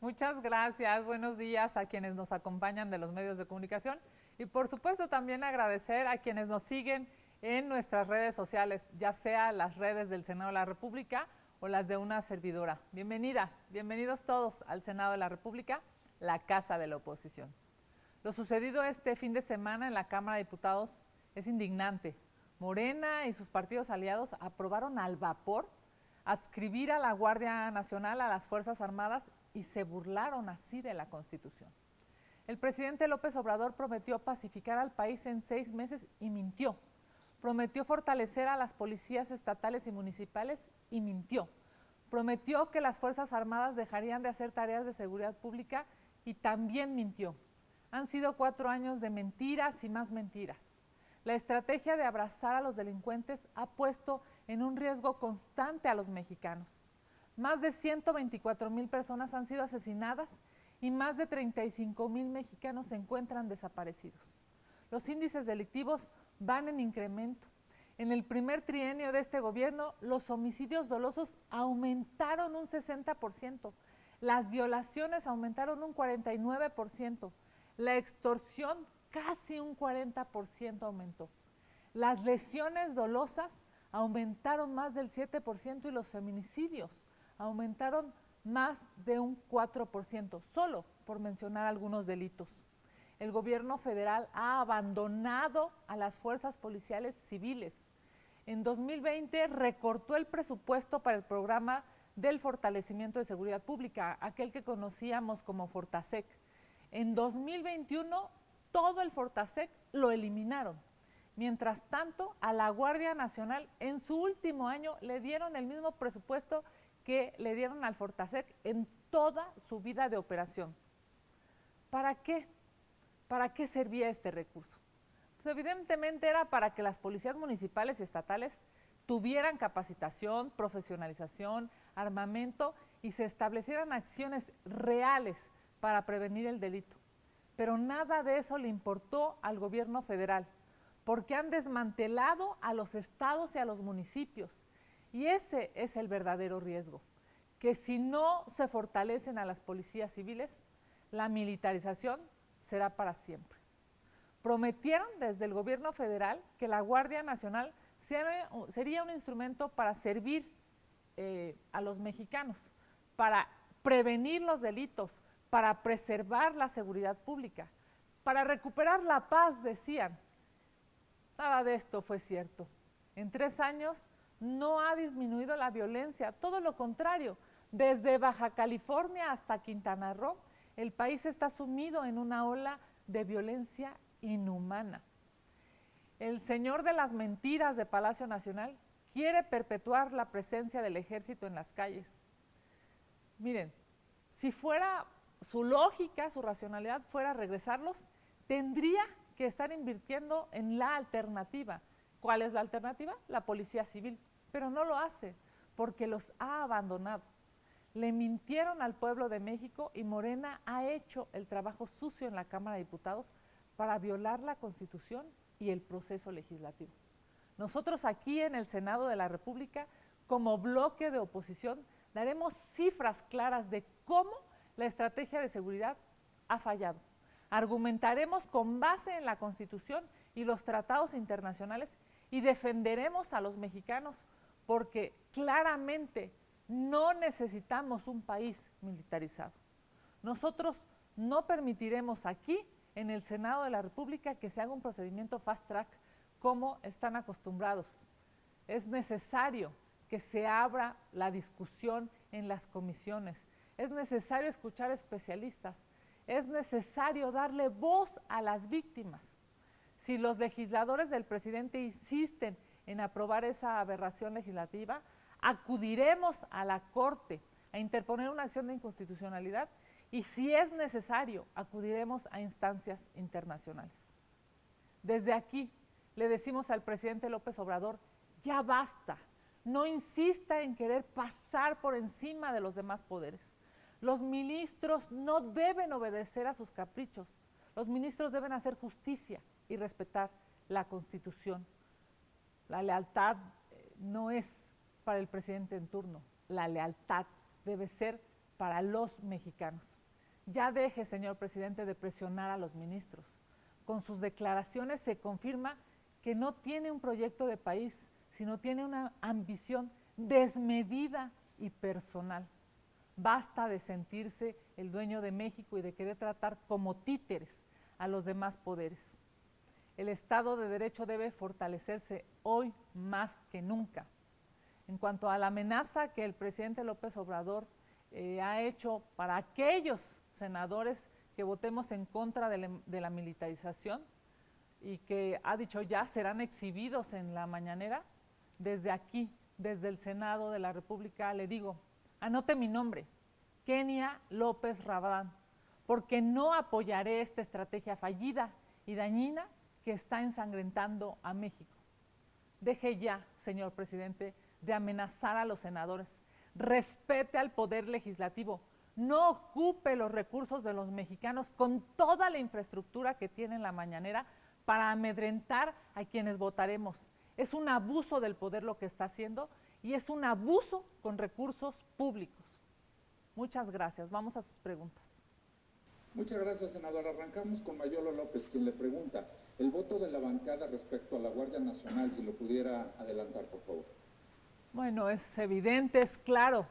Muchas gracias, buenos días a quienes nos acompañan de los medios de comunicación y por supuesto también agradecer a quienes nos siguen en nuestras redes sociales, ya sea las redes del Senado de la República o las de una servidora. Bienvenidas, bienvenidos todos al Senado de la República, la casa de la oposición. Lo sucedido este fin de semana en la Cámara de Diputados es indignante. Morena y sus partidos aliados aprobaron al vapor adscribir a la Guardia Nacional a las Fuerzas Armadas y se burlaron así de la Constitución. El presidente López Obrador prometió pacificar al país en 6 meses y mintió. Prometió fortalecer a las policías estatales y municipales y mintió. Prometió que las Fuerzas Armadas dejarían de hacer tareas de seguridad pública y también mintió. Han sido 4 años de mentiras y más mentiras. La estrategia de abrazar a los delincuentes ha puesto en un riesgo constante a los mexicanos. Más de 124,000 personas han sido asesinadas y más de 35,000 mexicanos se encuentran desaparecidos. Los índices delictivos van en incremento. En el primer trienio de este gobierno, los homicidios dolosos aumentaron un 60%, las violaciones aumentaron un 49%, la extorsión casi un 40% aumentó. Las lesiones dolosas aumentaron más del 7% y los feminicidios aumentaron más de un 4%, solo por mencionar algunos delitos. El gobierno federal ha abandonado a las fuerzas policiales civiles. En 2020 recortó el presupuesto para el programa del fortalecimiento de seguridad pública, aquel que conocíamos como Fortasec. En 2021 todo el Fortasec lo eliminaron. Mientras tanto, a la Guardia Nacional en su último año le dieron el mismo presupuesto que le dieron al Fortasec en toda su vida de operación. ¿Para qué? ¿Para qué servía este recurso? Pues evidentemente era para que las policías municipales y estatales tuvieran capacitación, profesionalización, armamento y se establecieran acciones reales para prevenir el delito. Pero nada de eso le importó al gobierno federal, porque han desmantelado a los estados y a los municipios. Y ese es el verdadero riesgo, que si no se fortalecen a las policías civiles, la militarización será para siempre. Prometieron desde el gobierno federal que la Guardia Nacional sería un instrumento para servir a los mexicanos, para prevenir los delitos, para preservar la seguridad pública, para recuperar la paz, decían. Nada de esto fue cierto. En 3 años no ha disminuido la violencia, todo lo contrario. Desde Baja California hasta Quintana Roo, el país está sumido en una ola de violencia inhumana. El señor de las mentiras de Palacio Nacional quiere perpetuar la presencia del ejército en las calles. Miren, si fuera su lógica, su racionalidad fuera regresarlos, tendría que estar invirtiendo en la alternativa. ¿Cuál es la alternativa? La policía civil, pero no lo hace porque los ha abandonado. Le mintieron al pueblo de México y Morena ha hecho el trabajo sucio en la Cámara de Diputados para violar la Constitución y el proceso legislativo. Nosotros aquí en el Senado de la República, como bloque de oposición, daremos cifras claras de cómo la estrategia de seguridad ha fallado. Argumentaremos con base en la Constitución y los tratados internacionales y defenderemos a los mexicanos porque claramente no necesitamos un país militarizado. Nosotros no permitiremos aquí, en el Senado de la República, que se haga un procedimiento fast track como están acostumbrados. Es necesario que se abra la discusión en las comisiones. Es necesario escuchar especialistas. Es necesario darle voz a las víctimas. Si los legisladores del presidente insisten en aprobar esa aberración legislativa, acudiremos a la Corte a interponer una acción de inconstitucionalidad y, si es necesario, acudiremos a instancias internacionales. Desde aquí le decimos al presidente López Obrador, ya basta, no insista en querer pasar por encima de los demás poderes. Los ministros no deben obedecer a sus caprichos, los ministros deben hacer justicia y respetar la Constitución. La lealtad no es para el presidente en turno, la lealtad debe ser para los mexicanos. Ya deje, señor presidente, de presionar a los ministros. Con sus declaraciones se confirma que no tiene un proyecto de país, sino tiene una ambición desmedida y personal. Basta de sentirse el dueño de México y de querer tratar como títeres a los demás poderes. El Estado de Derecho debe fortalecerse hoy más que nunca. En cuanto a la amenaza que el presidente López Obrador ha hecho para aquellos senadores que votemos en contra de la militarización y que ha dicho ya serán exhibidos en la mañanera, desde aquí, desde el Senado de la República, le digo, anote mi nombre, Kenia López Rabadán, porque no apoyaré esta estrategia fallida y dañina que está ensangrentando a México. Deje ya, señor presidente, de amenazar a los senadores. Respete al poder legislativo. No ocupe los recursos de los mexicanos con toda la infraestructura que tiene en la mañanera para amedrentar a quienes votaremos. Es un abuso del poder lo que está haciendo y es un abuso con recursos públicos. Muchas gracias. Vamos a sus preguntas. Muchas gracias, senadora. Arrancamos con Mayolo López, quien le pregunta el voto de la bancada respecto a la Guardia Nacional, si lo pudiera adelantar, por favor. Bueno, es evidente, es claro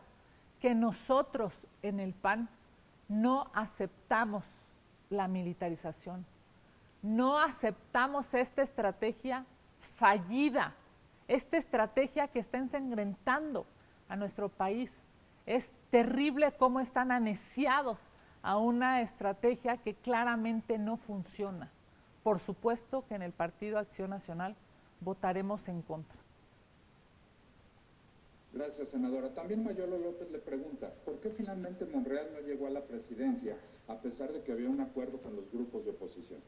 que nosotros en el PAN no aceptamos la militarización, no aceptamos esta estrategia fallida, esta estrategia que está ensangrentando a nuestro país. Es terrible cómo están aneciados a una estrategia que claramente no funciona. Por supuesto que en el Partido Acción Nacional votaremos en contra. Gracias, senadora. También Mayolo López le pregunta, ¿por qué finalmente Monreal no llegó a la presidencia a pesar de que había un acuerdo con los grupos de oposición?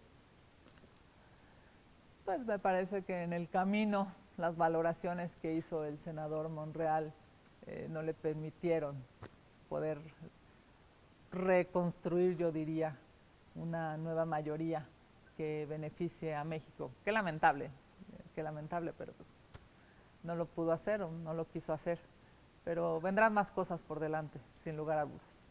Pues me parece que en el camino las valoraciones que hizo el senador Monreal no le permitieron poder reconstruir, yo diría, una nueva mayoría que beneficie a México. Qué lamentable, pero pues no lo pudo hacer o no lo quiso hacer. Pero vendrán más cosas por delante, sin lugar a dudas.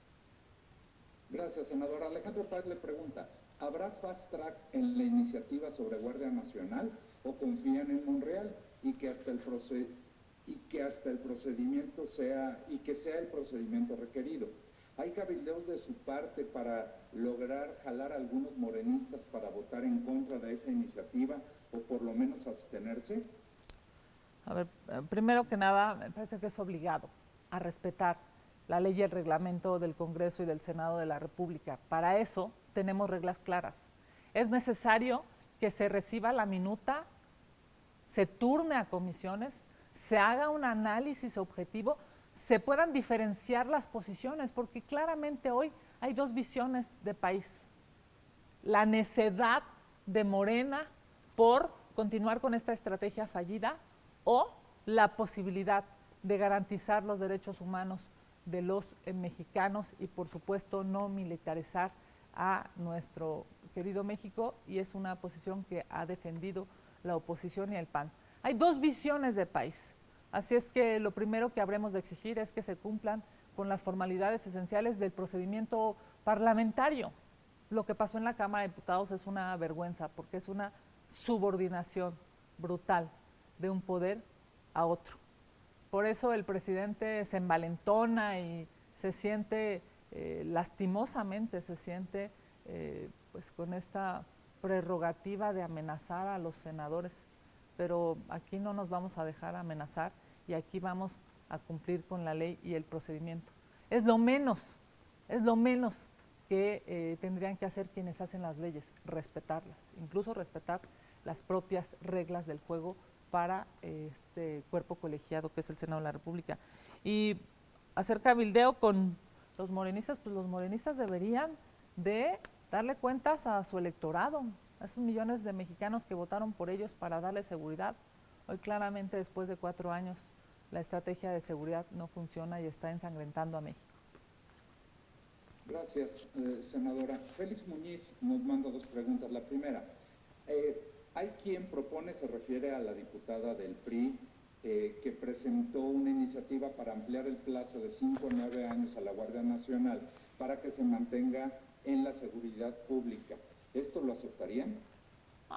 Gracias, senadora. Alejandro Páez le pregunta, ¿habrá fast track en la iniciativa sobre Guardia Nacional o confían en Monreal y que hasta el procedimiento sea el procedimiento requerido? ¿Hay cabildeos de su parte para lograr jalar a algunos morenistas para votar en contra de esa iniciativa o por lo menos abstenerse? A ver, primero que nada, me parece que es obligado a respetar la ley y el reglamento del Congreso y del Senado de la República. Para eso tenemos reglas claras. Es necesario que se reciba la minuta, se turne a comisiones, se haga un análisis objetivo, se puedan diferenciar las posiciones, porque claramente hoy hay dos visiones de país. La necedad de Morena por continuar con esta estrategia fallida o la posibilidad de garantizar los derechos humanos de los mexicanos y, por supuesto, no militarizar a nuestro querido México, y es una posición que ha defendido la oposición y el PAN. Hay dos visiones de país. Así es que lo primero que habremos de exigir es que se cumplan con las formalidades esenciales del procedimiento parlamentario. Lo que pasó en la Cámara de Diputados es una vergüenza, porque es una subordinación brutal de un poder a otro. Por eso el presidente se envalentona y se siente, lastimosamente se siente pues con esta prerrogativa de amenazar a los senadores. Pero aquí no nos vamos a dejar amenazar y aquí vamos a cumplir con la ley y el procedimiento. Es lo menos que tendrían que hacer quienes hacen las leyes, respetarlas, incluso respetar las propias reglas del juego para este cuerpo colegiado que es el Senado de la República. Y hacer cabildeo con los morenistas, pues los morenistas deberían de darle cuentas a su electorado, a esos millones de mexicanos que votaron por ellos para darle seguridad. Hoy claramente, después de 4 años, la estrategia de seguridad no funciona y está ensangrentando a México. Gracias, senadora. Félix Muñiz nos manda 2 preguntas. La primera, hay quien propone, se refiere a la diputada del PRI, que presentó una iniciativa para ampliar el plazo de 5 a 9 años a la Guardia Nacional para que se mantenga en la seguridad pública. ¿Esto lo aceptarían?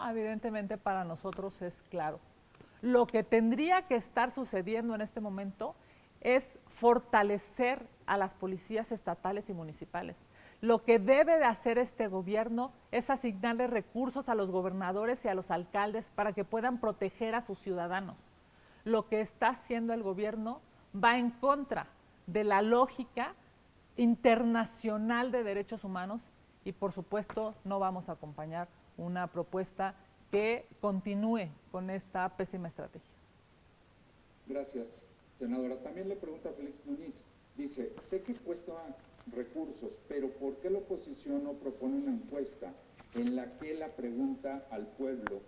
Evidentemente para nosotros es claro. Lo que tendría que estar sucediendo en este momento es fortalecer a las policías estatales y municipales. Lo que debe de hacer este gobierno es asignarle recursos a los gobernadores y a los alcaldes para que puedan proteger a sus ciudadanos. Lo que está haciendo el gobierno va en contra de la lógica internacional de derechos humanos y por supuesto no vamos a acompañar una propuesta que continúe con esta pésima estrategia. Gracias, senadora. También le pregunta a Félix Muñiz. Dice, sé que cuesta recursos, pero ¿por qué la oposición no propone una encuesta en la que la pregunta al pueblo,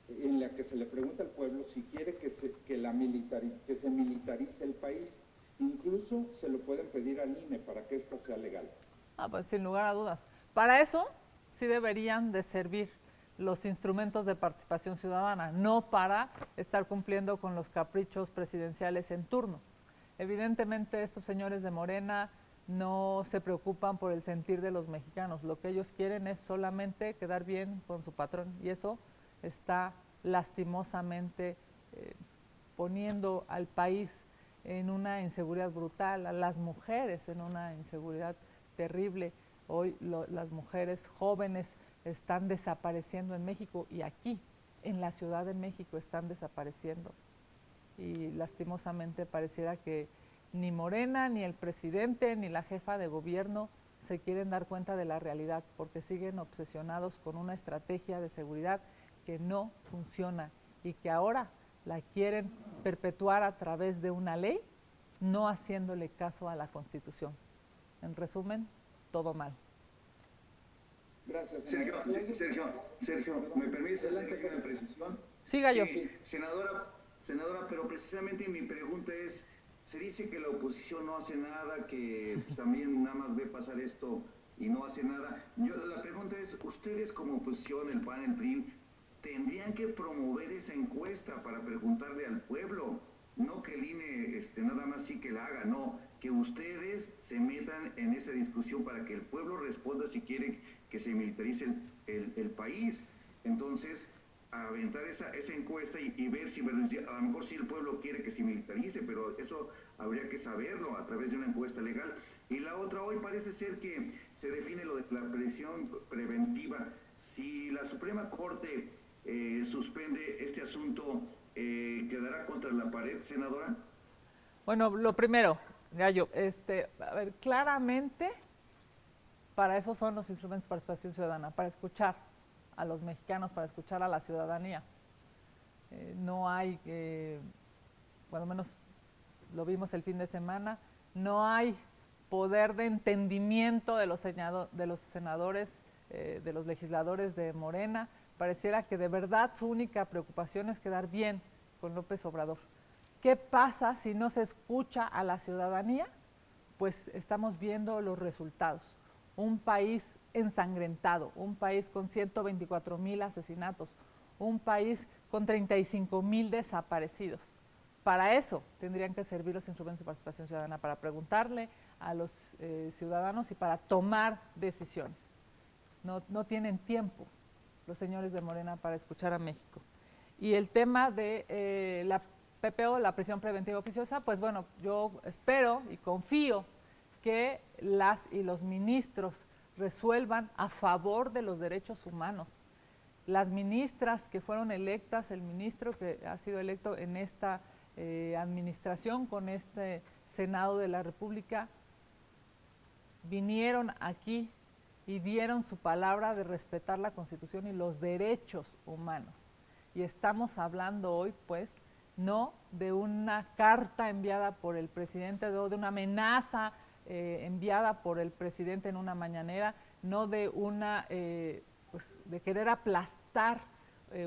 en la que se le pregunta al pueblo si quiere que se militarice el país? Incluso se lo pueden pedir al INE para que esta sea legal. Pues sin lugar a dudas. Para eso sí deberían de servir los instrumentos de participación ciudadana, no para estar cumpliendo con los caprichos presidenciales en turno. Evidentemente estos señores de Morena no se preocupan por el sentir de los mexicanos, lo que ellos quieren es solamente quedar bien con su patrón y eso está lastimosamente poniendo al país en una inseguridad brutal, a las mujeres en una inseguridad terrible. Hoy las mujeres jóvenes están desapareciendo en México y aquí, en la Ciudad de México, están desapareciendo. Y lastimosamente pareciera que ni Morena, ni el presidente, ni la jefa de gobierno se quieren dar cuenta de la realidad porque siguen obsesionados con una estrategia de seguridad que no funciona y que ahora la quieren perpetuar a través de una ley, no haciéndole caso a la Constitución. En resumen, todo mal. Gracias, Sergio, ¿me permites hacer una precisión? Sí, Gallo. Sí, senadora, pero precisamente mi pregunta es, se dice que la oposición no hace nada, que pues, también nada más ve pasar esto y no hace nada. La pregunta es, ustedes como oposición, el PAN, el PRI, tendrían que promover esa encuesta para preguntarle al pueblo, no que el INE nada más sí que la haga, no, que ustedes se metan en esa discusión para que el pueblo responda si quiere que se militarice el país. Entonces, aventar esa encuesta y ver si a lo mejor sí el pueblo quiere que se militarice, pero eso habría que saberlo a través de una encuesta legal. Y la otra, hoy parece ser que se define lo de la prisión preventiva. Si la Suprema Corte suspende este asunto, ¿quedará contra la pared, senadora? Bueno, lo primero, Gallo, a ver, claramente para eso son los instrumentos de participación ciudadana, para escuchar a los mexicanos, para escuchar a la ciudadanía. No hay, bueno, menos lo vimos el fin de semana, no hay poder de entendimiento de los senadores, de los legisladores de Morena. Pareciera que de verdad su única preocupación es quedar bien con López Obrador. ¿Qué pasa si no se escucha a la ciudadanía? Pues estamos viendo los resultados. Un país ensangrentado, un país con 124,000 asesinatos, un país con 35,000 desaparecidos. Para eso tendrían que servir los instrumentos de participación ciudadana, para preguntarle a los ciudadanos y para tomar decisiones. No tienen tiempo los señores de Morena para escuchar a México. Y el tema de la PPO, la prisión preventiva oficiosa, pues bueno, yo espero y confío que las y los ministros resuelvan a favor de los derechos humanos. Las ministras que fueron electas, el ministro que ha sido electo en esta administración con este Senado de la República, vinieron aquí y dieron su palabra de respetar la Constitución y los derechos humanos. Y estamos hablando hoy, pues, no de una carta enviada por el presidente, o de una amenaza enviada por el presidente en una mañanera, no de una, pues, de querer aplastar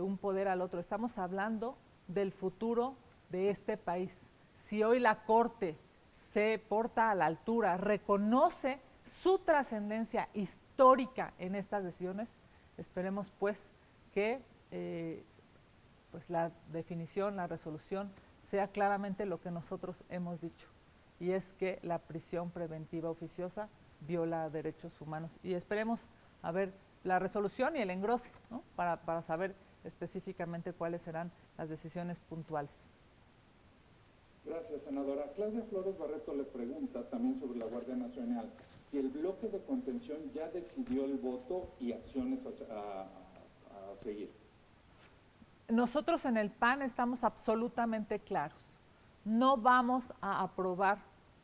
un poder al otro. Estamos hablando del futuro de este país. Si hoy la Corte se porta a la altura, reconoce su trascendencia histórica en estas decisiones, esperemos pues que pues la definición, la resolución sea claramente lo que nosotros hemos dicho, y es que la prisión preventiva oficiosa viola derechos humanos. Y esperemos a ver la resolución y el engrose, ¿no? para saber específicamente cuáles serán las decisiones puntuales. Gracias, senadora. Claudia Flores Barreto le pregunta también sobre la Guardia Nacional si el bloque de contención ya decidió el voto y acciones a seguir. Nosotros en el PAN estamos absolutamente claros. No vamos a aprobar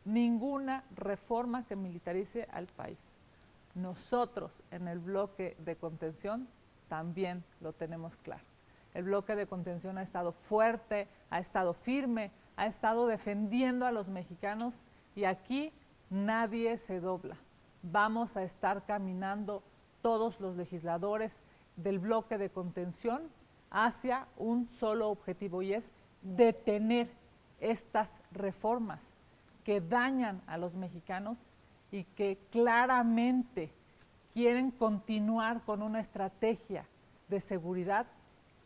ninguna reforma que militarice al país. Nosotros en el bloque de contención también lo tenemos claro. El bloque de contención ha estado fuerte, ha estado firme, ha estado defendiendo a los mexicanos y aquí nadie se dobla. Vamos a estar caminando todos los legisladores del bloque de contención hacia un solo objetivo y es detener estas reformas que dañan a los mexicanos y que claramente quieren continuar con una estrategia de seguridad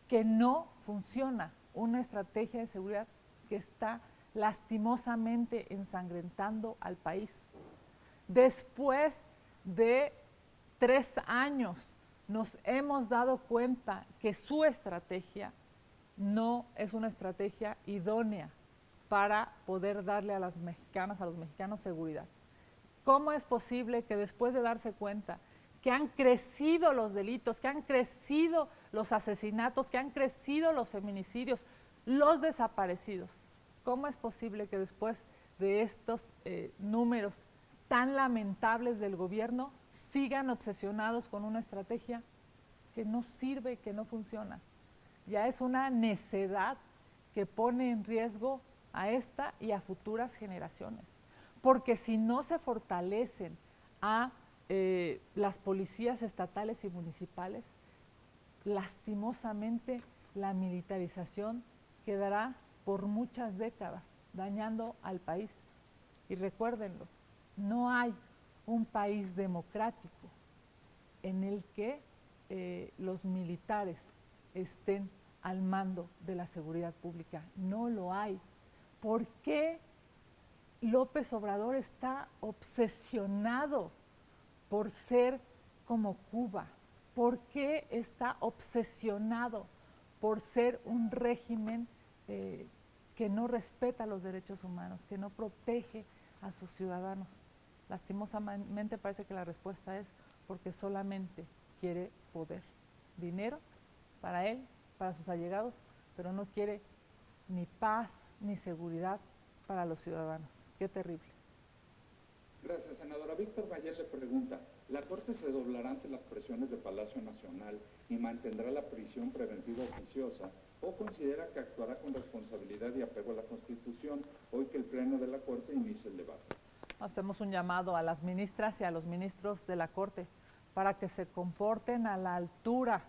que no funciona, una estrategia de seguridad que está lastimosamente ensangrentando al país. Después de 3 años nos hemos dado cuenta que su estrategia no es una estrategia idónea para poder darle a las mexicanas, a los mexicanos seguridad. ¿Cómo es posible que después de darse cuenta que han crecido los delitos, que han crecido los asesinatos, que han crecido los feminicidios, los desaparecidos, cómo es posible que después de estos números tan lamentables del gobierno sigan obsesionados con una estrategia que no sirve, que no funciona? Ya es una necedad que pone en riesgo a esta y a futuras generaciones, porque si no se fortalecen a las policías estatales y municipales, lastimosamente la militarización quedará por muchas décadas dañando al país. Y recuérdenlo, no hay un país democrático en el que los militares estén al mando de la seguridad pública. No lo hay. ¿Por qué López Obrador está obsesionado por ser como Cuba? ¿Por qué está obsesionado por ser un régimen que no respeta los derechos humanos, que no protege a sus ciudadanos? Lastimosamente parece que la respuesta es porque solamente quiere poder, dinero para él, para sus allegados, pero no quiere ni paz ni seguridad para los ciudadanos. Qué terrible. Gracias, senadora. Víctor Mayel le pregunta, ¿la Corte se doblará ante las presiones de Palacio Nacional y mantendrá la prisión preventiva oficiosa o considera que actuará con responsabilidad y apego a la Constitución hoy que el Pleno de la Corte inicie el debate? Hacemos un llamado a las ministras y a los ministros de la Corte para que se comporten a la altura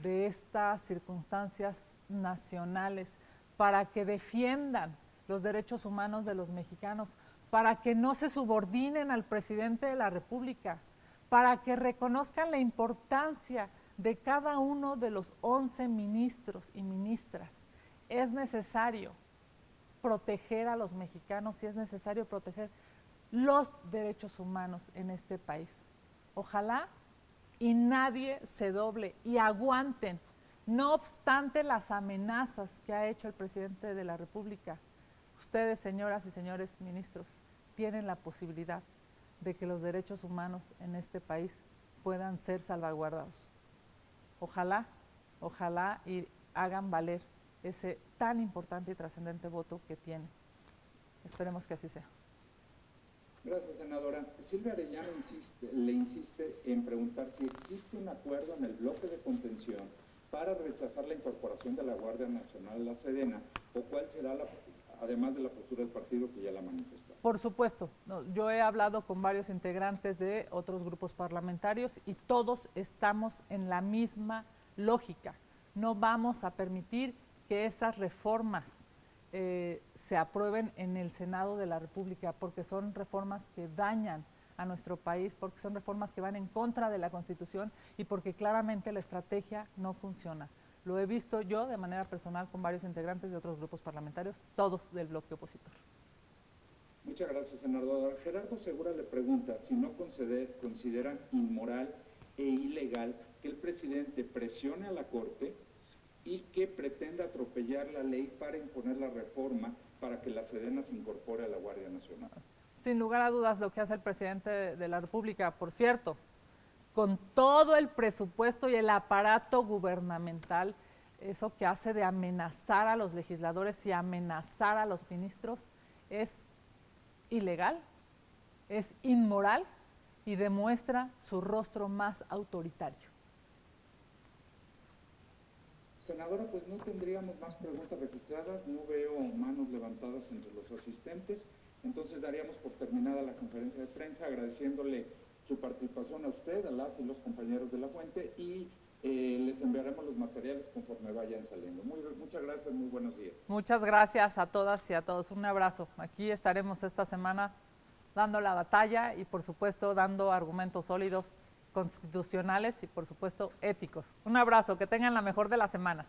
de estas circunstancias nacionales, para que defiendan los derechos humanos de los mexicanos, para que no se subordinen al presidente de la República, para que reconozcan la importancia de cada uno de los 11 ministros y ministras. Es necesario proteger a los mexicanos y es necesario proteger los derechos humanos en este país. Ojalá y nadie se doble y aguanten, no obstante las amenazas que ha hecho el presidente de la República. Ustedes, señoras y señores ministros, tienen la posibilidad de que los derechos humanos en este país puedan ser salvaguardados. Ojalá, ojalá y hagan valer ese tan importante y trascendente voto que tienen. Esperemos que así sea. Gracias, senadora. Silvia Arellano le insiste en preguntar si existe un acuerdo en el bloque de contención para rechazar la incorporación de la Guardia Nacional a la Sedena, o cuál será, además de la postura del partido que ya la manifestó. Por supuesto, yo he hablado con varios integrantes de otros grupos parlamentarios y todos estamos en la misma lógica. No vamos a permitir que esas reformas se aprueben en el Senado de la República, porque son reformas que dañan a nuestro país, porque son reformas que van en contra de la Constitución y porque claramente la estrategia no funciona. Lo he visto yo de manera personal con varios integrantes de otros grupos parlamentarios, todos del bloque opositor. Muchas gracias, senadora. Gerardo Segura le pregunta si no considera inmoral e ilegal que el presidente presione a la Corte y que pretenda atropellar la ley para imponer la reforma para que la Sedena se incorpore a la Guardia Nacional. Sin lugar a dudas, lo que hace el presidente de la República, por cierto, con todo el presupuesto y el aparato gubernamental, eso que hace de amenazar a los legisladores y amenazar a los ministros, es ilegal, es inmoral y demuestra su rostro más autoritario. Senadora, pues no tendríamos más preguntas registradas, no veo manos levantadas entre los asistentes, entonces daríamos por terminada la conferencia de prensa agradeciéndole su participación a usted, a las y los compañeros de La Fuente y les enviaremos los materiales conforme vayan saliendo. Muchas gracias, muy buenos días. Muchas gracias a todas y a todos. Un abrazo. Aquí estaremos esta semana dando la batalla y por supuesto dando argumentos sólidos, constitucionales y por supuesto éticos. Un abrazo, que tengan la mejor de las semanas.